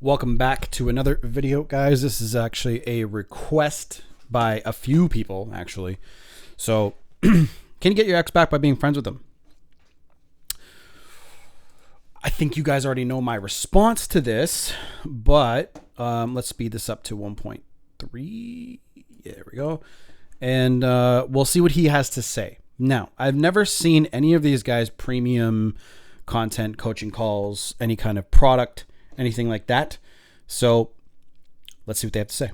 Welcome back to another video, guys. This is actually a request by a few people, actually. So, can you get your ex back by being friends with them? I think you guys already know my response to this, but let's speed this up to 1.3. Yeah, there we go. And we'll see what he has to say. Now, I've never seen any of these guys premium content, coaching calls, any kind of product, anything like that. So let's see what they have to say.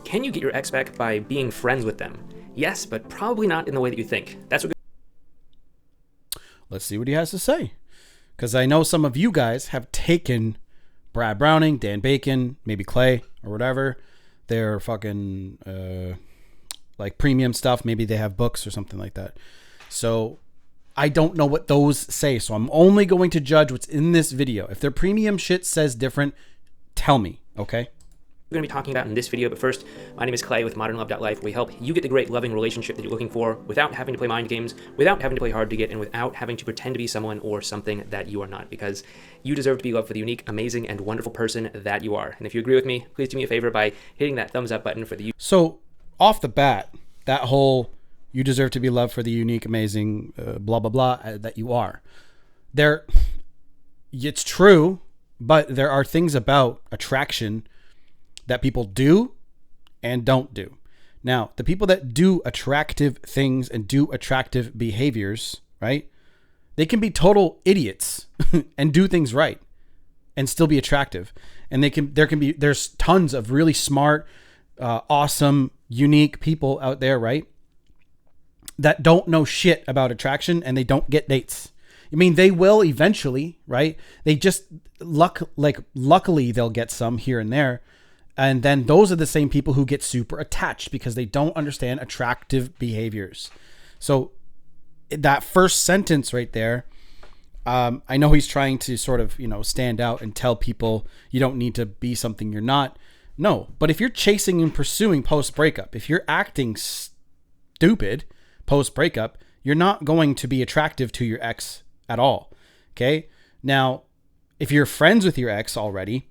Can you get your ex back by being friends with them? Yes, but probably not in the way that you think. That's what. Let's see what he has to say. Because I know some of you guys have taken Brad Browning, Dan Bacon, maybe Clay or whatever. They're fucking like premium stuff. Maybe they have books or something like that. So I don't know what those say. So I'm only going to judge what's in this video. If their premium shit says different, tell me, okay? We're going to be talking about in this video, but first, my name is Clay with ModernLove.life. We help you get the great loving relationship that you're looking for without having to play mind games, without having to play hard to get, and without having to pretend to be someone or something that you are not, because you deserve to be loved for the unique, amazing, and wonderful person that you are. And if you agree with me, please do me a favor by hitting that thumbs up button for the... So off the bat, that whole you deserve to be loved for the unique, amazing, blah, blah, blah, that you are. It's true, but there are things about attraction that people do and don't do. Now, the people that do attractive things and do attractive behaviors, right? They can be total idiots and do things right and still be attractive. And there's tons of really smart, awesome, unique people out there, right? That don't know shit about attraction and they don't get dates. I mean, they will eventually, right? They just luckily they'll get some here and there. And then those are the same people who get super attached because they don't understand attractive behaviors. So that first sentence right there, I know he's trying to sort of, stand out and tell people you don't need to be something you're not. No, but if you're chasing and pursuing post-breakup, if you're acting stupid post-breakup, you're not going to be attractive to your ex at all. Okay? Now, if you're friends with your ex already,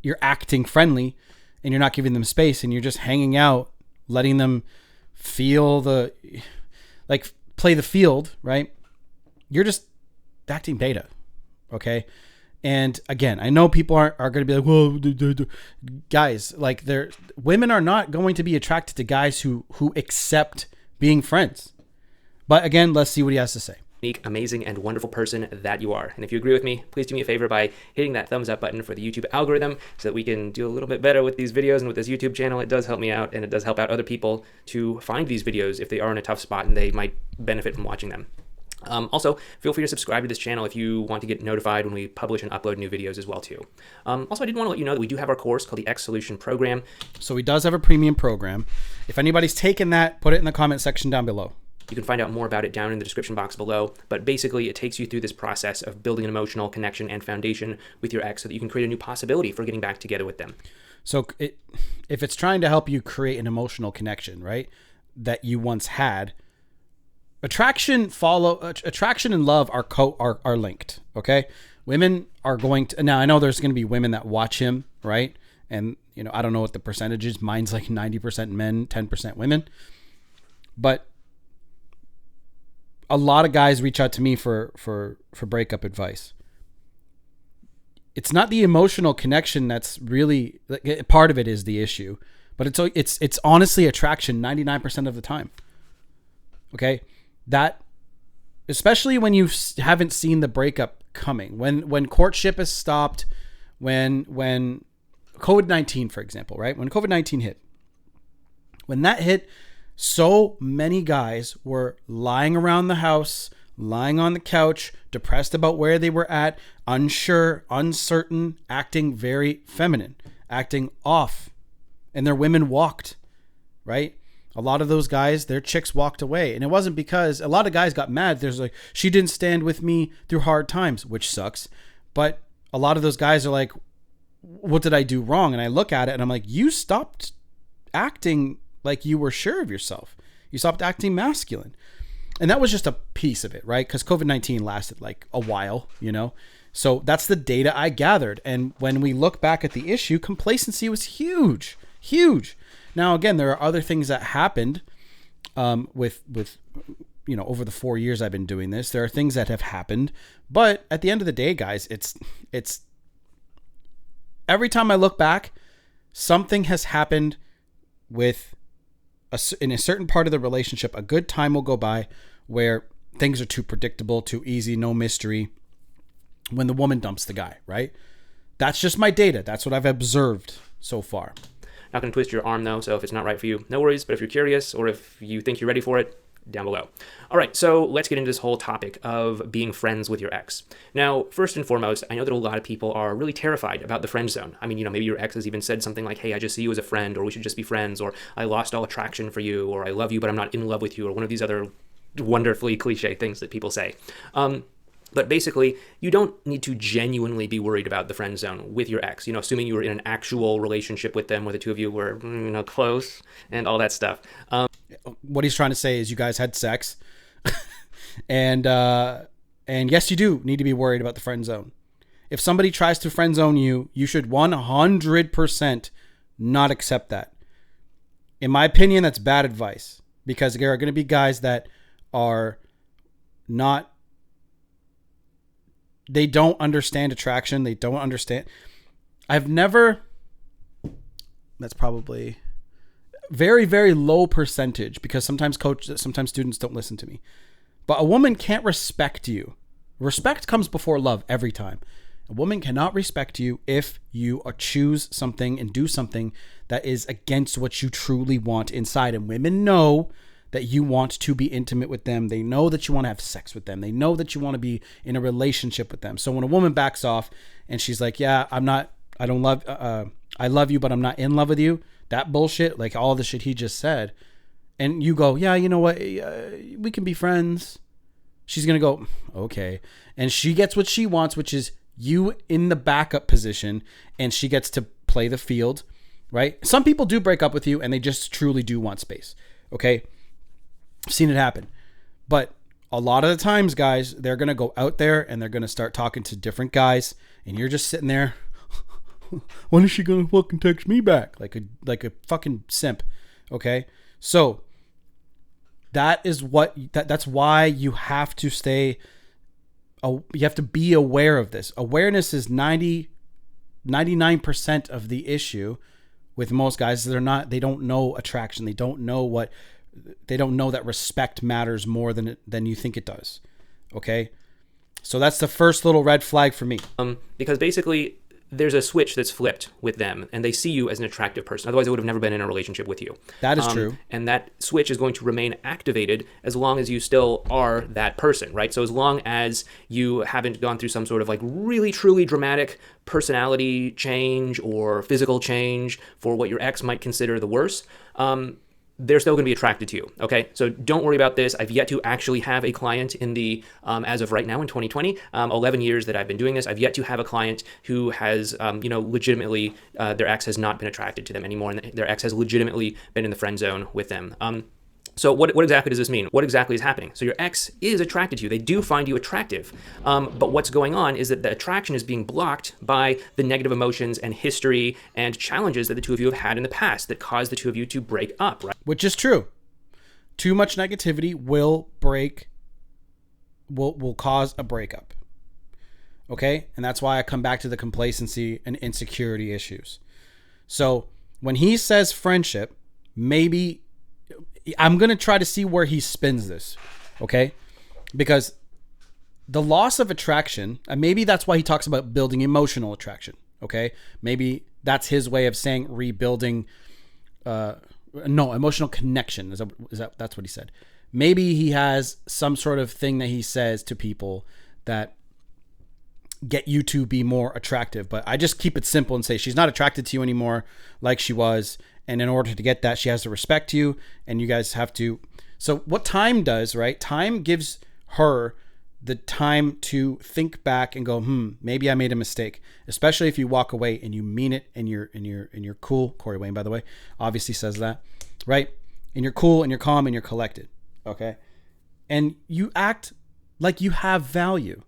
you're acting friendly and you're not giving them space and you're just hanging out, letting them play the field, right? You're just acting beta. Okay. And again, I know people are going to be like, well, guys, women are not going to be attracted to guys who accept being friends. But again, let's see what he has to say. Unique, amazing, and wonderful person that you are. And if you agree with me, please do me a favor by hitting that thumbs up button for the YouTube algorithm so that we can do a little bit better with these videos and with this YouTube channel. It does help me out, and it does help out other people to find these videos if they are in a tough spot and they might benefit from watching them. Also, feel free to subscribe to this channel if you want to get notified when we publish and upload new videos as well, too. Also, I did want to let you know that we do have our course called the X Solution Program. So he does have a premium program. If anybody's taken that, put it in the comment section down below. You can find out more about it down in the description box below, but basically it takes you through this process of building an emotional connection and foundation with your ex so that you can create a new possibility for getting back together with them. So if it's trying to help you create an emotional connection, right, that you once had, attraction and love are linked, okay? Women are going to, now I know there's going to be women that watch him, right? And, I don't know what the percentage is. Mine's like 90% men, 10% women. But a lot of guys reach out to me for breakup advice. It's not the emotional connection that's really, part of it is the issue, but it's honestly attraction 99% of the time. Okay? That, especially when you haven't seen the breakup coming, when courtship has stopped, when COVID-19, for example, right? When COVID-19 hit, when that hit, so many guys were lying around the house, lying on the couch, depressed about where they were at, unsure, uncertain, acting very feminine, acting off. And their women walked, right? A lot of those guys, their chicks walked away. And it wasn't because a lot of guys got mad. There's like, she didn't stand with me through hard times, which sucks. But a lot of those guys are like, what did I do wrong? And I look at it and I'm like, you stopped acting like you were sure of yourself. You stopped acting masculine. And that was just a piece of it, right? Because COVID-19 lasted like a while, So that's the data I gathered. And when we look back at the issue, complacency was huge, huge. Now, again, there are other things that happened with over the 4 years I've been doing this. There are things that have happened, but at the end of the day, guys, it's every time I look back, something has happened in a certain part of the relationship. A good time will go by where things are too predictable, too easy, no mystery. When the woman dumps the guy, right? That's just my data. That's what I've observed so far. Not going to twist your arm though, so if it's not right for you, no worries. But if you're curious or if you think you're ready for it, down below. All right, so let's get into this whole topic of being friends with your ex. Now, first and foremost, I know that a lot of people are really terrified about the friend zone. I mean, maybe your ex has even said something like, hey, I just see you as a friend, or we should just be friends, or I lost all attraction for you, or I love you, but I'm not in love with you, or one of these other wonderfully cliche things that people say. But basically, you don't need to genuinely be worried about the friend zone with your ex, assuming you were in an actual relationship with them where the two of you were, close and all that stuff. What he's trying to say is you guys had sex and yes, you do need to be worried about the friend zone. If somebody tries to friend zone you, you should 100% not accept that. In my opinion, that's bad advice, because there are going to be guys that are not, they don't understand attraction. They don't understand. That's probably very, very low percentage, because sometimes students don't listen to me. But a woman can't respect you. Respect comes before love every time. A woman cannot respect you if you choose something and do something that is against what you truly want inside. And women know that you want to be intimate with them. They know that you want to have sex with them. They know that you want to be in a relationship with them. So when a woman backs off and she's like, yeah, I love you, but I'm not in love with you. That bullshit, like all the shit he just said. And you go, yeah, you know what? We can be friends. She's going to go, okay. And she gets what she wants, which is you in the backup position. And she gets to play the field, right? Some people do break up with you and they just truly do want space. Okay. I've seen it happen. But a lot of the times, guys, they're going to go out there and they're going to start talking to different guys. And you're just sitting there. When is she going to fucking text me back? Like a fucking simp. Okay. So that's why you have to stay. You have to be aware of this. Awareness is 99% of the issue with most guys. They don't know attraction. They don't know that respect matters more than you think it does. Okay. So that's the first little red flag for me. Because basically there's a switch that's flipped with them and they see you as an attractive person. Otherwise, I would have never been in a relationship with you. That is true. And that switch is going to remain activated as long as you still are that person, right? So as long as you haven't gone through some sort of like really, truly dramatic personality change or physical change for what your ex might consider the worst, they're still going to be attracted to you. Okay. So don't worry about this. I've yet to actually have a client in the, as of right now in 2020, 11 years that I've been doing this, I've yet to have a client who has, legitimately, their ex has not been attracted to them anymore. And their ex has legitimately been in the friend zone with them. So what exactly does this mean? What exactly is happening? So your ex is attracted to you. They do find you attractive. But what's going on is that the attraction is being blocked by the negative emotions and history and challenges that the two of you have had in the past that caused the two of you to break up, right? Which is true. Too much negativity will cause a breakup. Okay? And that's why I come back to the complacency and insecurity issues. So when he says friendship, maybe I'm going to try to see where he spins this, okay? Because the loss of attraction, and maybe that's why he talks about building emotional attraction, okay? Maybe that's his way of saying rebuilding, emotional connection. That's what he said. Maybe he has some sort of thing that he says to people that get you to be more attractive. But I just keep it simple and say she's not attracted to you anymore like she was. And in order to get that, she has to respect you, and you guys have to. So what time does, right? Time gives her the time to think back and go, maybe I made a mistake. Especially if you walk away and you mean it and you're cool. Corey Wayne, by the way, obviously says that, right? And you're cool and you're calm and you're collected. Okay. And you act like you have value.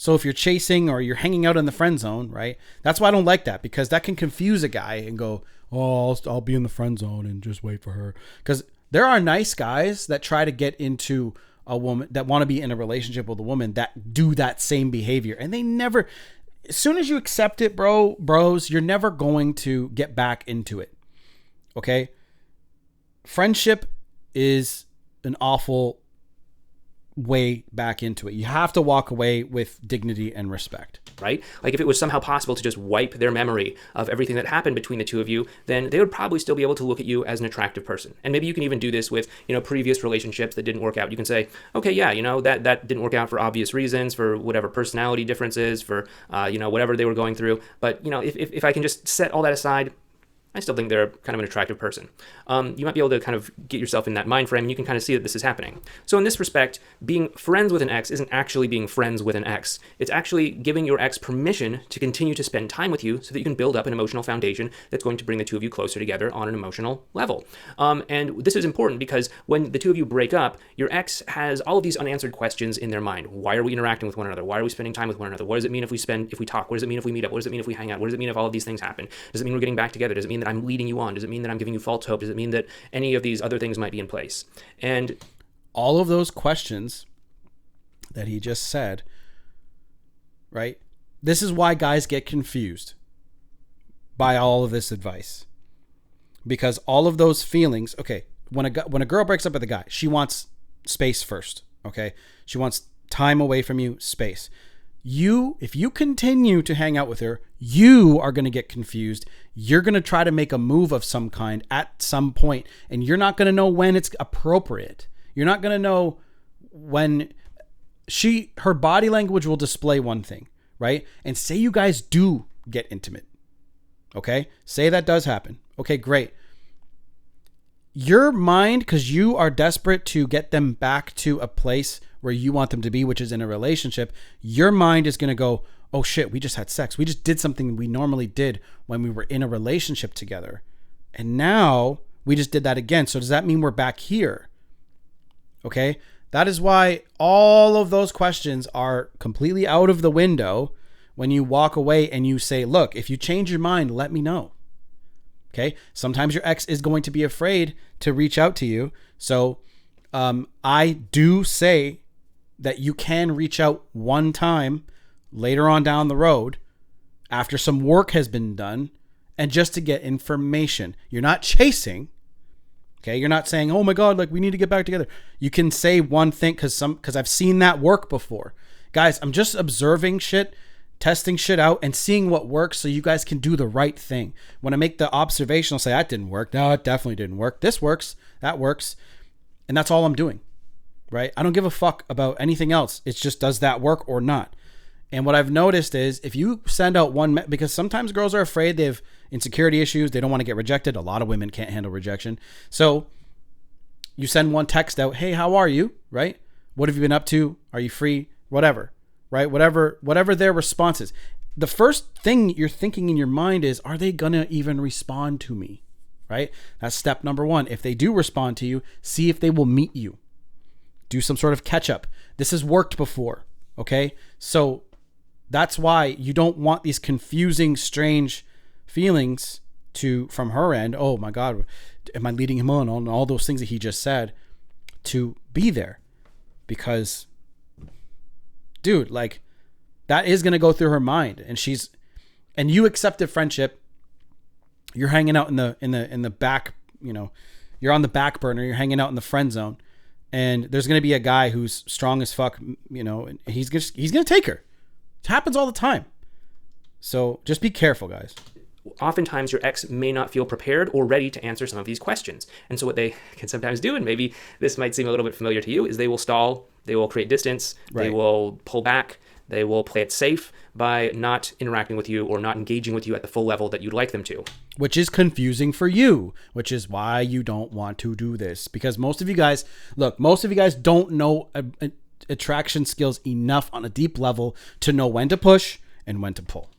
So if you're chasing or you're hanging out in the friend zone, right? That's why I don't like that, because that can confuse a guy and go, oh, I'll be in the friend zone and just wait for her. Because there are nice guys that try to get into a woman, that want to be in a relationship with a woman, that do that same behavior. And they never, as soon as you accept it, bros, you're never going to get back into it. Okay? Friendship is an awful way back into it. You have to walk away with dignity and respect. Right? Like if it was somehow possible to just wipe their memory of everything that happened between the two of you, then they would probably still be able to look at you as an attractive person. And maybe you can even do this with, previous relationships that didn't work out. You can say, okay, yeah, that didn't work out for obvious reasons, for whatever personality differences, for, whatever they were going through. But, if I can just set all that aside, I still think they're kind of an attractive person. You might be able to kind of get yourself in that mind frame, and you can kind of see that this is happening. So in this respect, being friends with an ex isn't actually being friends with an ex. It's actually giving your ex permission to continue to spend time with you so that you can build up an emotional foundation that's going to bring the two of you closer together on an emotional level. And this is important because when the two of you break up, your ex has all of these unanswered questions in their mind. Why are we interacting with one another? Why are we spending time with one another? What does it mean if we talk? What does it mean if we meet up? What does it mean if we hang out? What does it mean if all of these things happen? Does it mean we're getting back together? Does it mean that I'm leading you on? Does it mean that I'm giving you false hope? Does it mean that any of these other things might be in place? And all of those questions that he just said, right? This is why guys get confused by all of this advice. Because all of those feelings, okay, when a girl breaks up with a guy, she wants space first, okay? She wants time away from you, space. If you continue to hang out with her, you are going to get confused. You're going to try to make a move of some kind at some point, and you're not going to know when it's appropriate. You're not going to know when her body language will display one thing, right? And say you guys do get intimate. Okay? Say that does happen. Okay, great. Your mind, because you are desperate to get them back to a place where you want them to be, which is in a relationship, your mind is going to go, oh shit, we just had sex. We just did something we normally did when we were in a relationship together. And now we just did that again. So does that mean we're back here? Okay? That is why all of those questions are completely out of the window when you walk away and you say, look, if you change your mind, let me know. Okay? Sometimes your ex is going to be afraid to reach out to you. So I do say that you can reach out one time later on down the road after some work has been done and just to get information. You're not chasing. Okay? You're not saying, oh my God, like we need to get back together. You can say one thing because I've seen that work before. Guys, I'm just observing shit, testing shit out and seeing what works so you guys can do the right thing. When I make the observation, I'll say that didn't work. No, it definitely didn't work. This works. That works. And that's all I'm doing. Right? I don't give a fuck about anything else. It's just, does that work or not? And what I've noticed is if you send out because sometimes girls are afraid, they have insecurity issues. They don't want to get rejected. A lot of women can't handle rejection. So you send one text out, hey, how are you? Right? What have you been up to? Are you free? Whatever. Right? Whatever their response is. The first thing you're thinking in your mind is, are they going to even respond to me? Right? That's step number one. If they do respond to you, see if they will meet you. Do some sort of catch up. This has worked before. Okay? So that's why you don't want these confusing, strange feelings from her end. Oh my God, am I leading him on all those things that he just said, to be there? Because, dude, like that is going to go through her mind, and you accepted friendship. You're hanging out in the back, you're on the back burner. You're hanging out in the friend zone. And there's going to be a guy who's strong as fuck, and he's going to take her. It happens all the time. So just be careful, guys. Oftentimes your ex may not feel prepared or ready to answer some of these questions. And so what they can sometimes do, and maybe this might seem a little bit familiar to you, is they will stall, they will create distance, They will pull back, they will play it safe by not interacting with you or not engaging with you at the full level that you'd like them to. Which is confusing for you, which is why you don't want to do this. Because most of you guys don't know attraction skills enough on a deep level to know when to push and when to pull.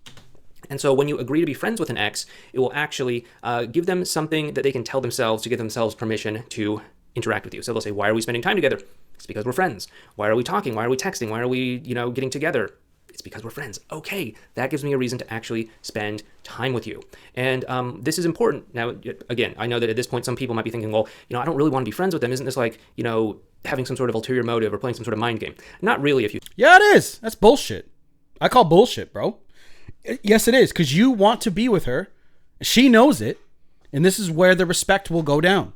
And so when you agree to be friends with an ex, it will actually give them something that they can tell themselves to give themselves permission to interact with you. So they'll say, why are we spending time together? It's because we're friends. Why are we talking? Why are we texting? Why are we, getting together? It's because we're friends. Okay, that gives me a reason to actually spend time with you. And this is important. Now, again, I know that at this point, some people might be thinking, well, I don't really want to be friends with them. Isn't this like, having some sort of ulterior motive or playing some sort of mind game? Not really. Yeah, it is. That's bullshit. I call bullshit, bro. Yes, it is, because you want to be with her. She knows it. And this is where the respect will go down.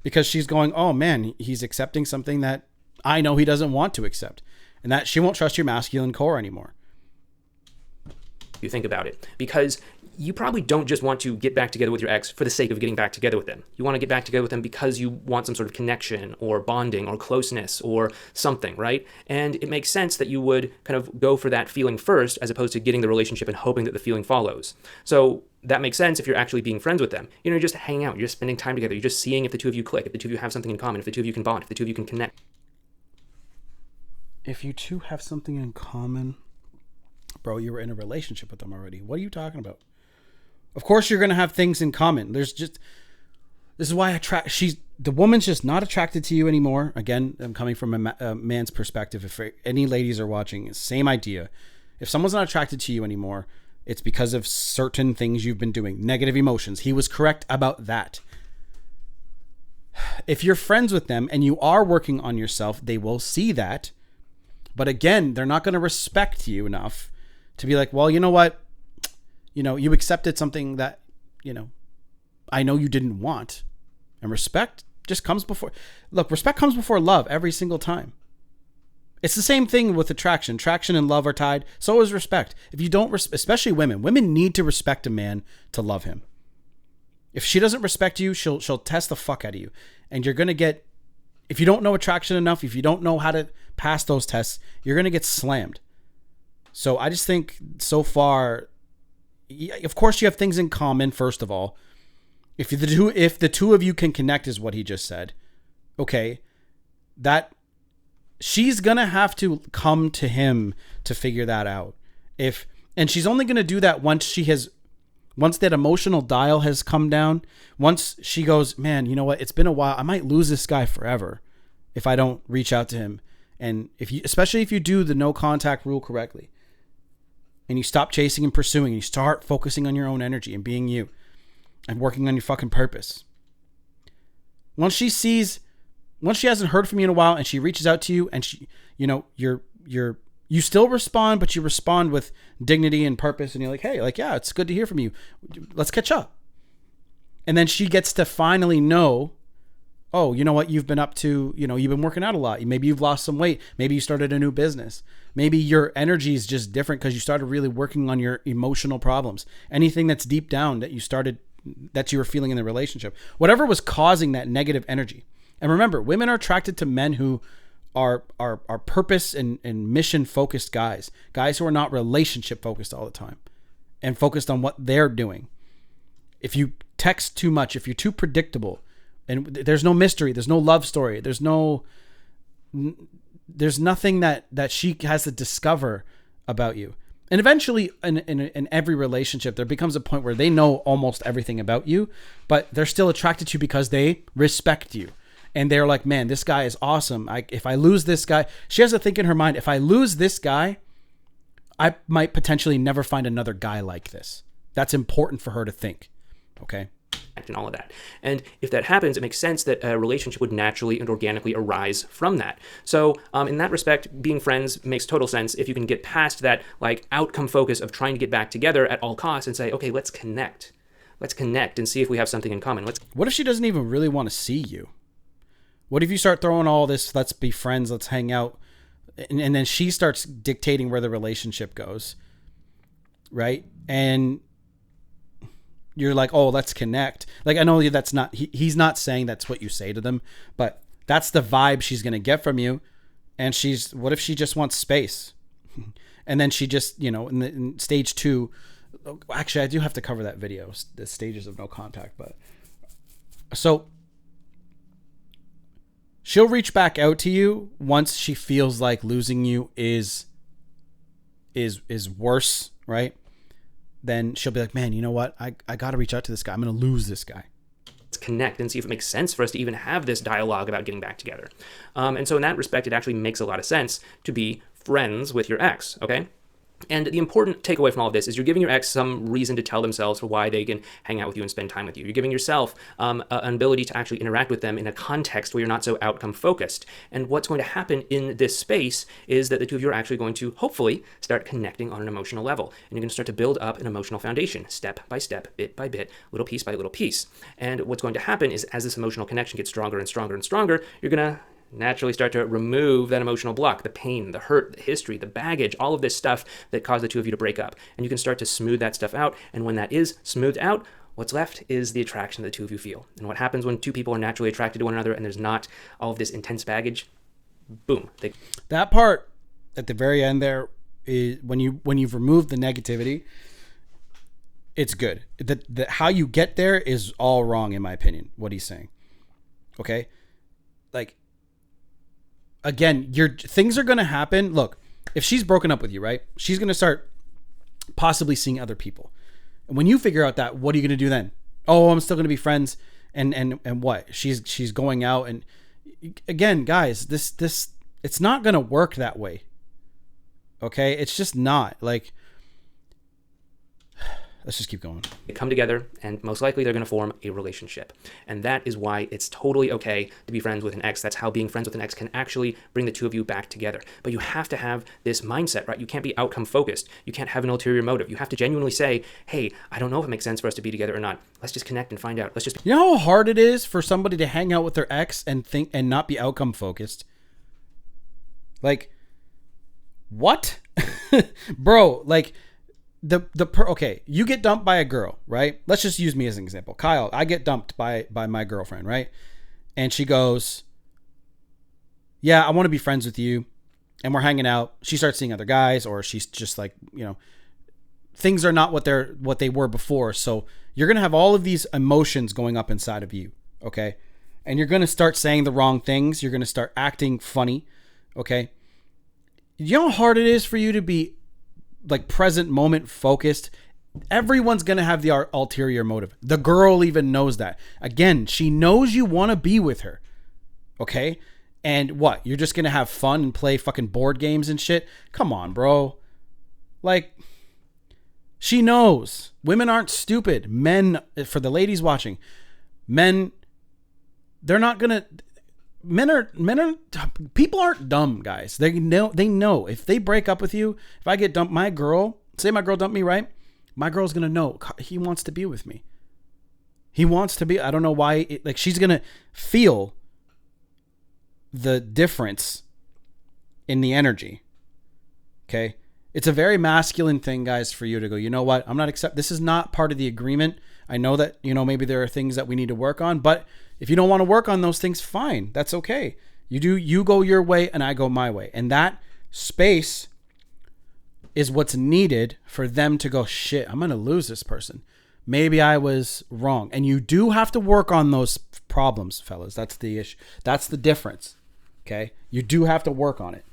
Because she's going, oh man, he's accepting something that I know he doesn't want to accept. And that she won't trust your masculine core anymore. You think about it, because you probably don't just want to get back together with your ex for the sake of getting back together with them. You want to get back together with them because you want some sort of connection or bonding or closeness or something, right? And it makes sense that you would kind of go for that feeling first as opposed to getting the relationship and hoping that the feeling follows. So that makes sense if you're actually being friends with them. You're just hanging out, you're just spending time together, you're just seeing if the two of you click, if the two of you have something in common, if the two of you can bond, if the two of you can connect. If you two have something in common, bro, you were in a relationship with them already. What are you talking about? Of course you're going to have things in common. This is why the woman's just not attracted to you anymore. Again, I'm coming from a man's perspective. If any ladies are watching, same idea. If someone's not attracted to you anymore, it's because of certain things you've been doing. Negative emotions. He was correct about that. If you're friends with them and you are working on yourself, they will see that. But again, they're not going to respect you enough to be like, well, you know what? You accepted something that, I know you didn't want. And respect just comes before... Look, respect comes before love every single time. It's the same thing with attraction. Attraction and love are tied. So is respect. If you don't... Especially women need to respect a man to love him. If she doesn't respect you, she'll test the fuck out of you. And you're going to get... If you don't know attraction enough, if you don't know how to pass those tests, you're going to get slammed. So I just think so far... Of course, you have things in common, first of all. If the two of you can connect, is what he just said. Okay. That she's going to have to come to him to figure that out. And she's only going to do that once that emotional dial has come down. Once she goes, man, you know what? It's been a while. I might lose this guy forever if I don't reach out to him. And especially if you do the no contact rule correctly. And you stop chasing and pursuing, and you start focusing on your own energy and being you and working on your fucking purpose. Once she hasn't heard from you in a while and she reaches out to you and you still respond, but you respond with dignity and purpose, and you're like, hey, yeah, it's good to hear from you. Let's catch up. And then she gets to finally know, oh, you know what you've been up to? You've been working out a lot. Maybe you've lost some weight. Maybe you started a new business. Maybe your energy is just different because you started really working on your emotional problems. Anything that's deep down that you were feeling in the relationship. Whatever was causing that negative energy. And remember, women are attracted to men who are purpose and mission focused guys. Guys who are not relationship focused all the time and focused on what they're doing. If you text too much, if you're too predictable, and there's no mystery, there's no love story, there's nothing that she has to discover about you. And eventually in every relationship, there becomes a point where they know almost everything about you, but they're still attracted to you because they respect you. And they're like, man, this guy is awesome. If I lose this guy, she has to think in her mind, if I lose this guy, I might potentially never find another guy like this. That's important for her to think. Okay. And all of that. And if that happens, it makes sense that a relationship would naturally and organically arise from that. So in that respect, being friends makes total sense if you can get past that outcome focus of trying to get back together at all costs and say, okay, let's connect. Let's connect and see if we have something in common. What if she doesn't even really want to see you? What if you start throwing all this, let's be friends, let's hang out, and then she starts dictating where the relationship goes, right? And you're like, oh, let's connect. I know that's not, he's not saying that's what you say to them, but that's the vibe she's going to get from you. And what if she just wants space? And then she just, in stage 2, actually, I do have to cover that video, the stages of no contact, but so she'll reach back out to you once she feels like losing you is worse, right? Then she'll be like, man, you know what? I got to reach out to this guy. I'm going to lose this guy. Let's connect and see if it makes sense for us to even have this dialogue about getting back together. And so in that respect, it actually makes a lot of sense to be friends with your ex, okay? And the important takeaway from all of this is you're giving your ex some reason to tell themselves for why they can hang out with you and spend time with you. You're giving yourself an ability to actually interact with them in a context where you're not so outcome focused. And what's going to happen in this space is that the two of you are actually going to hopefully start connecting on an emotional level. And you're going to start to build up an emotional foundation, step by step, bit by bit, little piece by little piece. And what's going to happen is as this emotional connection gets stronger and stronger and stronger, you're going to naturally start to remove that emotional block, the pain, the hurt, the history, the baggage, all of this stuff that caused the two of you to break up. And you can start to smooth that stuff out. And when that is smoothed out, what's left is the attraction that the two of you feel. And what happens when two people are naturally attracted to one another and there's not all of this intense baggage, boom. That part at the very end there is when you've removed the negativity, it's good. The how you get there is all wrong, in my opinion, what he's saying. Okay? Like, again, things are going to happen. Look, if she's broken up with you, right? She's going to start possibly seeing other people. And when you figure out that, what are you going to do then? Oh, I'm still going to be friends. And what? She's going out. And again, guys, this it's not going to work that way. Okay? It's just not. Like, let's just keep going. They come together and most likely they're going to form a relationship. And that is why it's totally okay to be friends with an ex. That's how being friends with an ex can actually bring the two of you back together. But you have to have this mindset, right? You can't be outcome focused. You can't have an ulterior motive. You have to genuinely say, hey, I don't know if it makes sense for us to be together or not. Let's just connect and find out. You know how hard it is for somebody to hang out with their ex and think and not be outcome focused? Like, what? Bro, like, okay, you get dumped by a girl, right? Let's just use me as an example. Kyle, I get dumped by my girlfriend, right? And she goes, yeah, I want to be friends with you. And we're hanging out. She starts seeing other guys, or she's just like, things are not what they were before. So you're going to have all of these emotions going up inside of you. Okay. And you're going to start saying the wrong things. You're going to start acting funny. Okay. You know how hard it is for you to be like present moment focused? Everyone's going to have the ulterior motive. The girl even knows that. Again, she knows you want to be with her. Okay? And what? You're just going to have fun and play fucking board games and shit? Come on, bro. Like, she knows. Women aren't stupid. Men, for the ladies watching, men, they're not going to... people aren't dumb, guys. They know if they break up with you, if I get dumped, say my girl dumped me, right? My girl's going to know he wants to be with me. He wants to be, I don't know why, she's going to feel the difference in the energy. Okay. It's a very masculine thing, guys, for you to go, you know what? This is not part of the agreement. I know that, maybe there are things that we need to work on, but if you don't want to work on those things, fine. That's okay. You go your way and I go my way. And that space is what's needed for them to go, shit, I'm going to lose this person. Maybe I was wrong. And you do have to work on those problems, fellas. That's the issue. That's the difference. Okay? You do have to work on it.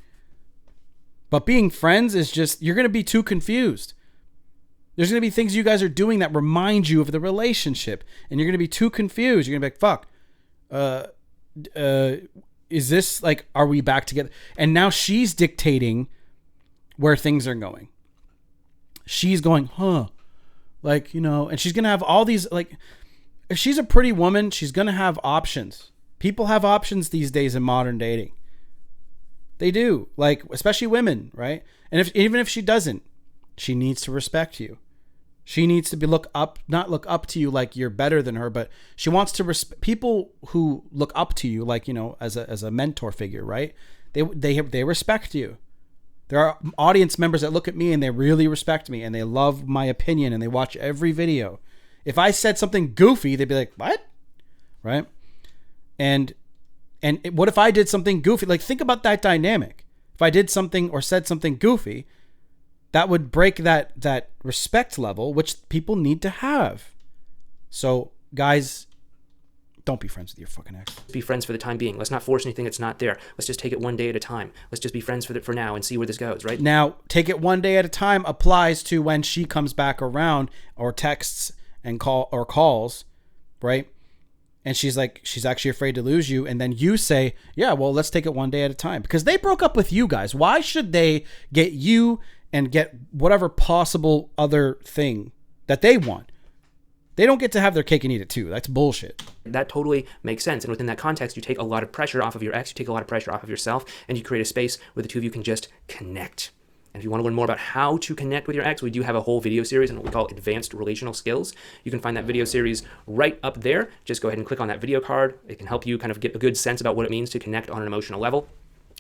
But being friends is just, you're going to be too confused. There's going to be things you guys are doing that remind you of the relationship. And you're going to be too confused. You're going to be like, fuck. Is this like, are we back together? And now she's dictating where things are going. She's going, and she's going to have all these, like, if she's a pretty woman, she's going to have options. People have options these days in modern dating. They do, like, especially women, right? And even if she doesn't, she needs to respect you. She needs to not look up to you like you're better than her, but she wants to respect people who look up to you, like, as a mentor figure, right? They respect you. There are audience members that look at me and they really respect me and they love my opinion and they watch every video. If I said something goofy, they'd be like, what? Right? And what if I did something goofy? Like, think about that dynamic. If I did something or said something goofy, that would break that respect level, which people need to have. So, guys, don't be friends with your fucking ex. Be friends for the time being. Let's not force anything that's not there. Let's just take it one day at a time. Let's just be friends for now and see where this goes, right? Now, take it one day at a time applies to when she comes back around or texts and calls, right? And she's actually afraid to lose you. And then you say, yeah, well, let's take it one day at a time. Because they broke up with you guys. Why should they get you and get whatever possible other thing that they want. They don't get to have their cake and eat it too. That's bullshit. That totally makes sense. And within that context, you take a lot of pressure off of your ex, you take a lot of pressure off of yourself, and you create a space where the two of you can just connect. And if you want to learn more about how to connect with your ex, we do have a whole video series on what we call advanced relational skills. You can find that video series right up there. Just go ahead and click on that video card. It can help you kind of get a good sense about what it means to connect on an emotional level.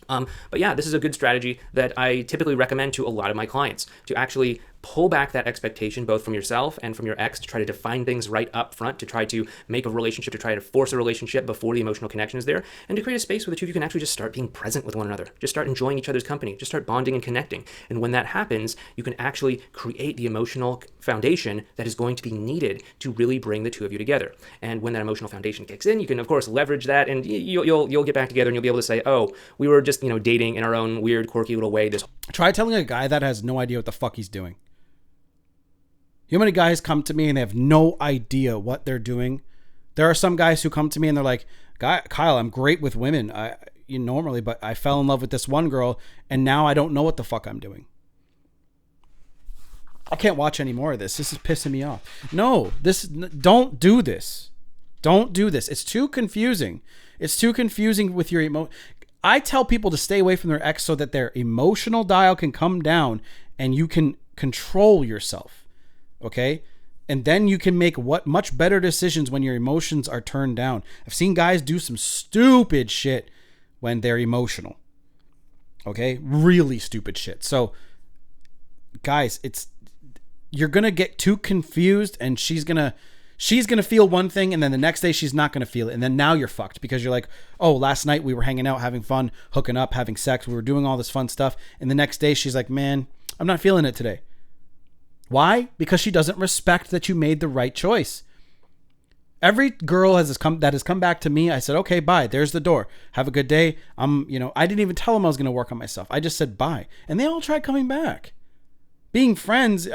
But yeah, this is a good strategy that I typically recommend to a lot of my clients, to actually pull back that expectation both from yourself and from your ex, to try to define things right up front, to try to make a relationship, to try to force a relationship before the emotional connection is there, and to create a space where the two of you can actually just start being present with one another, just start enjoying each other's company, just start bonding and connecting. And when that happens, you can actually create the emotional foundation that is going to be needed to really bring the two of you together. And when that emotional foundation kicks in, you can of course leverage that, and you'll get back together, and you'll be able to say, oh, we were just dating in our own weird, quirky little way. Try telling a guy that has no idea what the fuck he's doing. You know how many guys come to me and they have no idea what they're doing? There are some guys who come to me and they're like, Kyle, I'm great with women normally, but I fell in love with this one girl and now I don't know what the fuck I'm doing. I can't watch any more of this. This is pissing me off. No, don't do this. Don't do this. It's too confusing. It's too confusing with your I tell people to stay away from their ex so that their emotional dial can come down and you can control yourself. Okay? And then you can make much better decisions when your emotions are turned down. I've seen guys do some stupid shit when they're emotional. Okay? Really stupid shit. So, guys, you're going to get too confused and she's going to feel one thing and then the next day she's not going to feel it. And then now you're fucked because you're like, oh, last night we were hanging out, having fun, hooking up, having sex. We were doing all this fun stuff. And the next day she's like, man, I'm not feeling it today. Why? Because she doesn't respect that you made the right choice. Every girl that has come back to me, I said, okay, bye. There's the door. Have a good day. I didn't even tell them I was going to work on myself. I just said bye. And they all tried coming back. Being friends,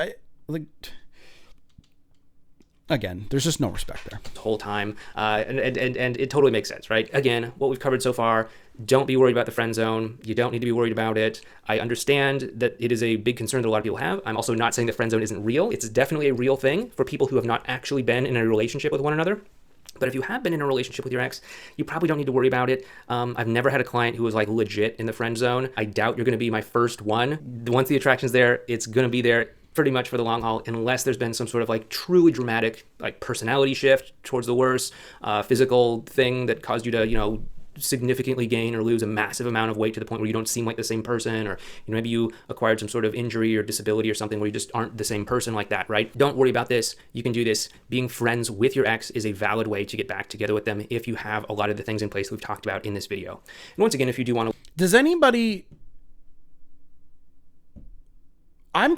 again, there's just no respect there. The whole time. And it totally makes sense, right? Again, what we've covered so far, don't be worried about the friend zone. You don't need to be worried about it. I understand that it is a big concern that a lot of people have. I'm also not saying the friend zone isn't real. It's definitely a real thing for people who have not actually been in a relationship with one another. But if you have been in a relationship with your ex, you probably don't need to worry about it. I've never had a client who was like legit in the friend zone. I doubt you're going to be my first one. Once the attraction's there, it's going to be there pretty much for the long haul, unless there's been some sort of like truly dramatic like personality shift towards the worse, physical thing that caused you to, significantly gain or lose a massive amount of weight to the point where you don't seem like the same person, or maybe you acquired some sort of injury or disability or something where you just aren't the same person like that, right? Don't worry about this. You can do this. Being friends with your ex is a valid way to get back together with them if you have a lot of the things in place that we've talked about in this video. And once again, if you do want to... Does anybody... I'm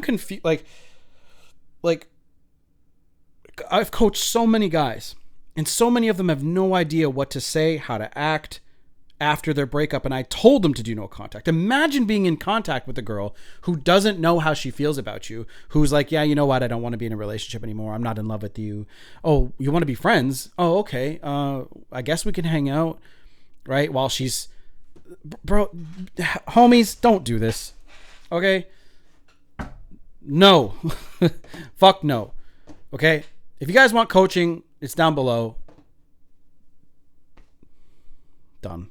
confused. Like I've coached so many guys, and so many of them have no idea what to say, how to act after their breakup. And I told them to do no contact. Imagine being in contact with a girl who doesn't know how she feels about you, who's like, yeah, you know what? I don't want to be in a relationship anymore. I'm not in love with you. Oh, you want to be friends? Oh, okay. I guess we can hang out, right? While she's, bro, homies, don't do this. Okay. No. Fuck no. Okay. If you guys want coaching, it's down below. Done.